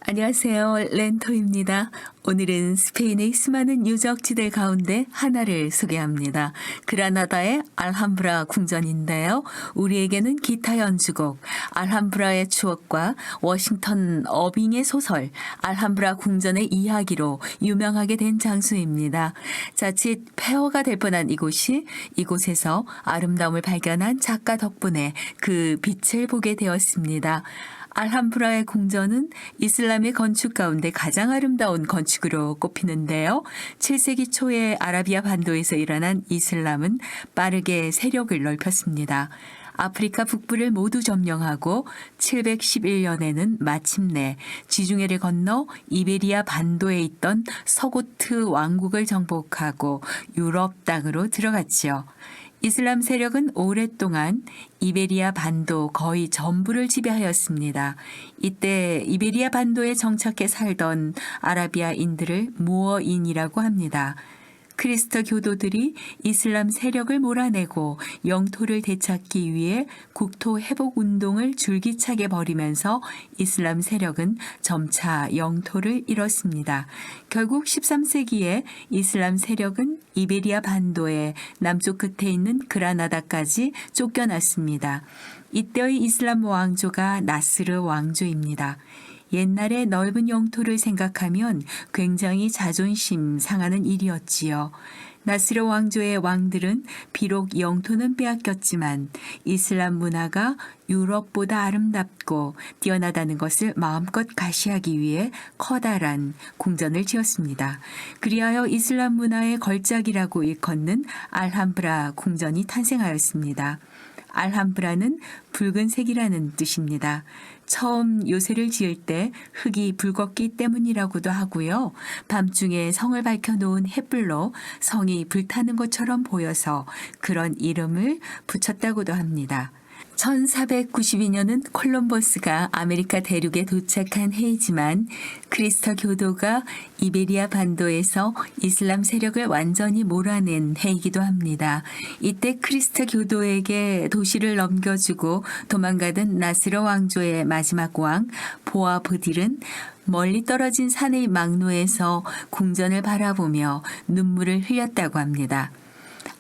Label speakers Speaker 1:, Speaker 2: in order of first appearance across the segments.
Speaker 1: 안녕하세요. 렌토입니다. 오늘은 스페인의 수많은 유적지들 가운데 하나를 소개합니다. 그라나다의 알함브라 궁전인데요. 우리에게는 기타 연주곡 알함브라의 추억과 워싱턴 어빙의 소설 알함브라 궁전의 이야기로 유명하게 된 장소입니다. 자칫 폐허가 될 뻔한 이곳에서 아름다움을 발견한 작가 덕분에 그 빛을 보게 되었습니다. 알함브라의 궁전은 이슬람의 건축 가운데 가장 아름다운 건축으로 꼽히는데요. 7세기 초에 아라비아 반도에서 일어난 이슬람은 빠르게 세력을 넓혔습니다. 아프리카 북부를 모두 점령하고 711년에는 마침내 지중해를 건너 이베리아 반도에 있던 서고트 왕국을 정복하고 유럽 땅으로 들어갔지요. 이슬람 세력은 오랫동안 이베리아 반도 거의 전부를 지배하였습니다. 이때 이베리아 반도에 정착해 살던 아라비아인들을 무어인이라고 합니다. 크리스터 교도들이 이슬람 세력을 몰아내고 영토를 되찾기 위해 국토 회복 운동을 줄기차게 벌이면서 이슬람 세력은 점차 영토를 잃었습니다. 결국 13세기에 이슬람 세력은 이베리아 반도의 남쪽 끝에 있는 그라나다까지 쫓겨났습니다. 이때의 이슬람 왕조가 나스르 왕조입니다. 옛날의 넓은 영토를 생각하면 굉장히 자존심 상하는 일이었지요. 나스르 왕조의 왕들은 비록 영토는 빼앗겼지만 이슬람 문화가 유럽보다 아름답고 뛰어나다는 것을 마음껏 가시하기 위해 커다란 궁전을 지었습니다. 그리하여 이슬람 문화의 걸작이라고 일컫는 알함브라 궁전이 탄생하였습니다. 알함브라는 붉은색이라는 뜻입니다. 처음 요새를 지을 때 흙이 붉었기 때문이라고도 하고요. 밤중에 성을 밝혀놓은 햇불로 성이 불타는 것처럼 보여서 그런 이름을 붙였다고도 합니다. 1492년은 콜럼버스가 아메리카 대륙에 도착한 해이지만 크리스터 교도가 이베리아 반도에서 이슬람 세력을 완전히 몰아낸 해이기도 합니다. 이때 크리스터 교도에게 도시를 넘겨주고 도망가던 나스르 왕조의 마지막 왕 보아브딜은 멀리 떨어진 산의 망노에서 궁전을 바라보며 눈물을 흘렸다고 합니다.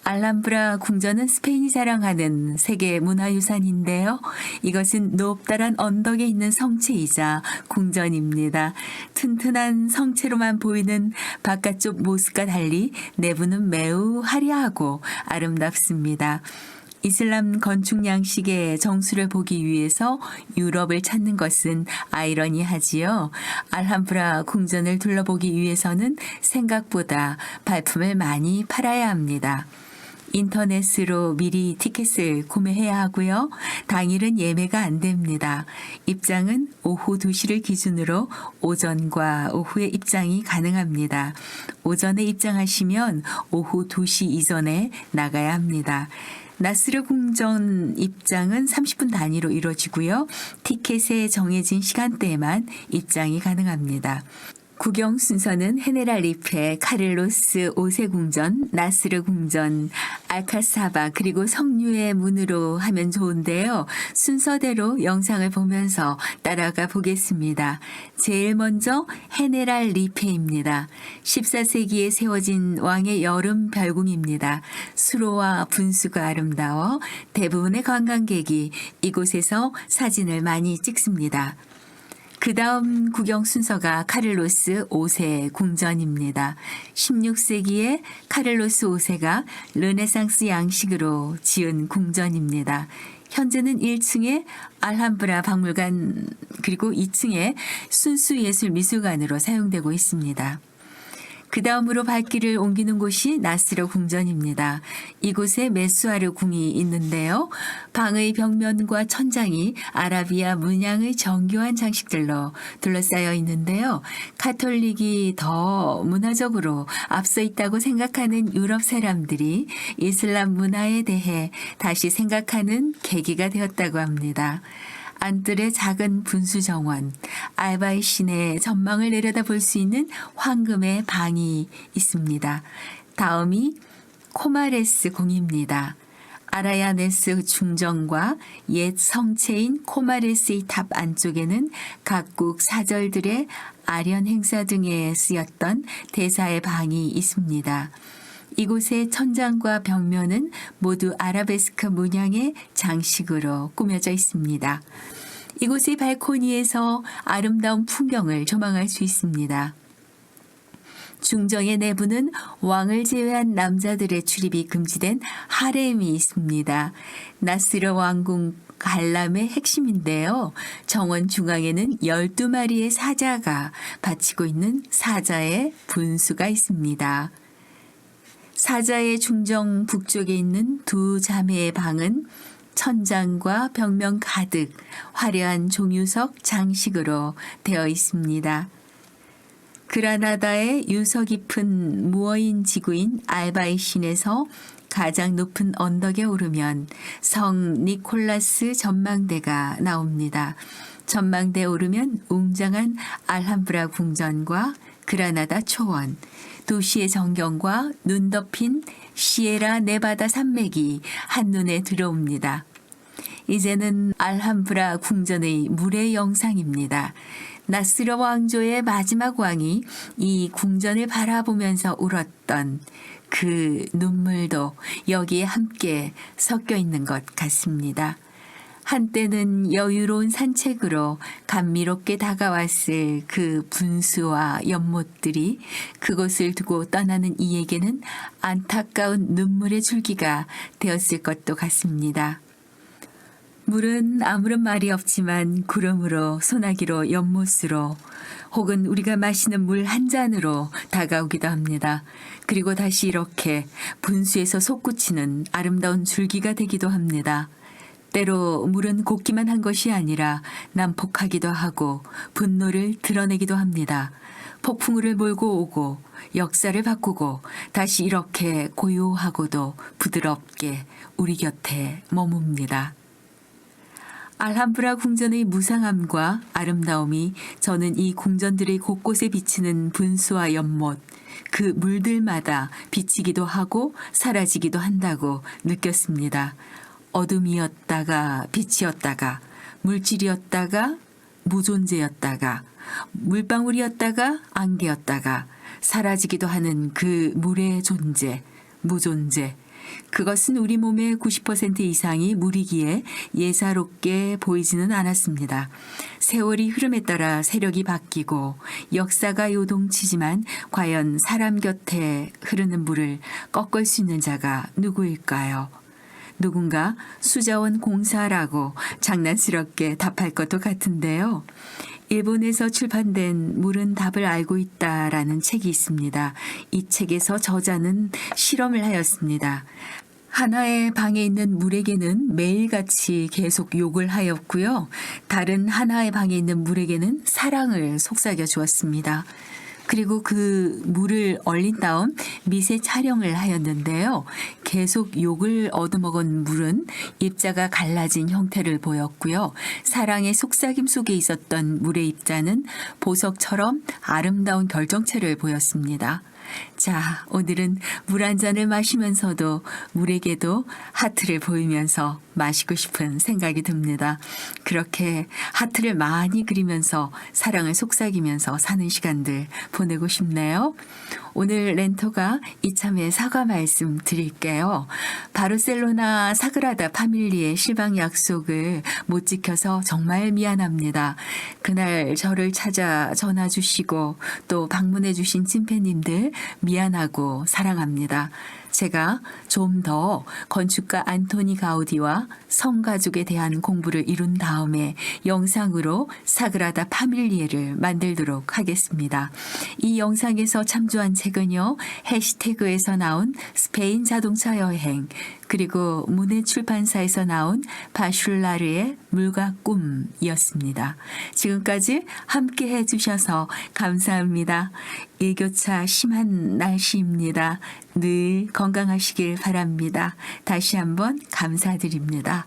Speaker 1: 알함브라 궁전은 스페인이 자랑하는 세계 문화유산인데요. 이것은 높다란 언덕에 있는 성체이자 궁전입니다. 튼튼한 성체로만 보이는 바깥쪽 모습과 달리 내부는 매우 화려하고 아름답습니다. 이슬람 건축 양식의 정수를 보기 위해서 유럽을 찾는 것은 아이러니하지요. 알함브라 궁전을 둘러보기 위해서는 생각보다 발품을 많이 팔아야 합니다. 인터넷으로 미리 티켓을 구매해야 하고요. 당일은 예매가 안 됩니다. 입장은 오후 2시를 기준으로 오전과 오후에 입장이 가능합니다. 오전에 입장하시면 오후 2시 이전에 나가야 합니다. 나스르 궁전 입장은 30분 단위로 이루어지고요. 티켓에 정해진 시간대에만 입장이 가능합니다. 구경 순서는 헤네랄 리페, 카를로스 5세 궁전, 나스르 궁전, 알카사바 그리고 성류의 문으로 하면 좋은데요. 순서대로 영상을 보면서 따라가 보겠습니다. 제일 먼저 헤네랄 리페입니다. 14세기에 세워진 왕의 여름 별궁입니다. 수로와 분수가 아름다워 대부분의 관광객이 이곳에서 사진을 많이 찍습니다. 그 다음 구경 순서가 카를로스 5세 궁전입니다. 16세기에 카를로스 5세가 르네상스 양식으로 지은 궁전입니다. 현재는 1층에 알함브라 박물관 그리고 2층에 순수예술미술관으로 사용되고 있습니다. 그 다음으로 발길을 옮기는 곳이 나스르 궁전입니다. 이곳에 메수아르 궁이 있는데요. 방의 벽면과 천장이 아라비아 문양의 정교한 장식들로 둘러싸여 있는데요. 카톨릭이 더 문화적으로 앞서 있다고 생각하는 유럽 사람들이 이슬람 문화에 대해 다시 생각하는 계기가 되었다고 합니다. 안뜰의 작은 분수 정원, 알바이 신의 전망을 내려다볼 수 있는 황금의 방이 있습니다. 다음이 코마레스 궁입니다. 아라야네스 중정과 옛 성체인 코마레스의 탑 안쪽에는 각국 사절들의 아련 행사 등에 쓰였던 대사의 방이 있습니다. 이곳의 천장과 벽면은 모두 아라베스크 문양의 장식으로 꾸며져 있습니다. 이곳의 발코니에서 아름다운 풍경을 조망할 수 있습니다. 중정의 내부는 왕을 제외한 남자들의 출입이 금지된 하렘이 있습니다. 나스르 왕궁 관람의 핵심인데요. 정원 중앙에는 12마리의 사자가 바치고 있는 사자의 분수가 있습니다. 사자의 중정 북쪽에 있는 두 자매의 방은 천장과 벽면 가득 화려한 종유석 장식으로 되어 있습니다. 그라나다의 유서 깊은 무어인 지구인 알바이신에서 가장 높은 언덕에 오르면 성 니콜라스 전망대가 나옵니다. 전망대에 오르면 웅장한 알함브라 궁전과 그라나다 초원, 도시의 전경과 눈 덮인 시에라 네바다 산맥이 한눈에 들어옵니다. 이제는 알함브라 궁전의 물의 영상입니다. 나스르 왕조의 마지막 왕이 이 궁전을 바라보면서 울었던 그 눈물도 여기에 함께 섞여 있는 것 같습니다. 한때는 여유로운 산책으로 감미롭게 다가왔을 그 분수와 연못들이 그곳을 두고 떠나는 이에게는 안타까운 눈물의 줄기가 되었을 것도 같습니다. 물은 아무런 말이 없지만 구름으로 소나기로 연못으로 혹은 우리가 마시는 물 한 잔으로 다가오기도 합니다. 그리고 다시 이렇게 분수에서 솟구치는 아름다운 줄기가 되기도 합니다. 때로 물은 곱기만 한 것이 아니라 난폭하기도 하고 분노를 드러내기도 합니다. 폭풍우를 몰고 오고 역사를 바꾸고 다시 이렇게 고요하고도 부드럽게 우리 곁에 머뭅니다. 알함브라 궁전의 무상함과 아름다움이 저는 이 궁전들의 곳곳에 비치는 분수와 연못, 그 물들마다 비치기도 하고 사라지기도 한다고 느꼈습니다. 어둠이었다가 빛이었다가 물질이었다가 무존재였다가 물방울이었다가 안개였다가 사라지기도 하는 그 물의 존재, 무존재. 그것은 우리 몸의 90% 이상이 물이기에 예사롭게 보이지는 않았습니다. 세월이 흐름에 따라 세력이 바뀌고 역사가 요동치지만 과연 사람 곁에 흐르는 물을 꺾을 수 있는 자가 누구일까요? 누군가 수자원 공사라고 장난스럽게 답할 것도 같은데요. 일본에서 출판된 물은 답을 알고 있다라는 책이 있습니다. 이 책에서 저자는 실험을 하였습니다. 하나의 방에 있는 물에게는 매일같이 계속 욕을 하였고요. 다른 하나의 방에 있는 물에게는 사랑을 속삭여 주었습니다. 그리고 그 물을 얼린 다음 미세 촬영을 하였는데요. 계속 욕을 얻어먹은 물은 입자가 갈라진 형태를 보였고요. 사랑의 속삭임 속에 있었던 물의 입자는 보석처럼 아름다운 결정체를 보였습니다. 자, 오늘은 물 한 잔을 마시면서도 물에게도 하트를 보이면서 마시고 싶은 생각이 듭니다. 그렇게 하트를 많이 그리면서 사랑을 속삭이면서 사는 시간들 보내고 싶네요. 오늘 렌토가 이참에 사과 말씀 드릴게요. 바르셀로나 사그라다 파밀리의 실방 약속을 못 지켜서 정말 미안합니다. 그날 저를 찾아 전화 주시고 또 방문해 주신 찐팬님들 미안하고 사랑합니다. 제가 좀 더 건축가 안토니 가우디와 성가족에 대한 공부를 이룬 다음에 영상으로 사그라다 파밀리에를 만들도록 하겠습니다. 이 영상에서 참조한 책은요. 해시태그에서 나온 스페인 자동차 여행 그리고 문해 출판사에서 나온 바슐라르의 물과 꿈이었습니다. 지금까지 함께 해주셔서 감사합니다. 일교차 심한 날씨입니다. 늘 건강하시길 바랍니다. 다시 한번 감사드립니다.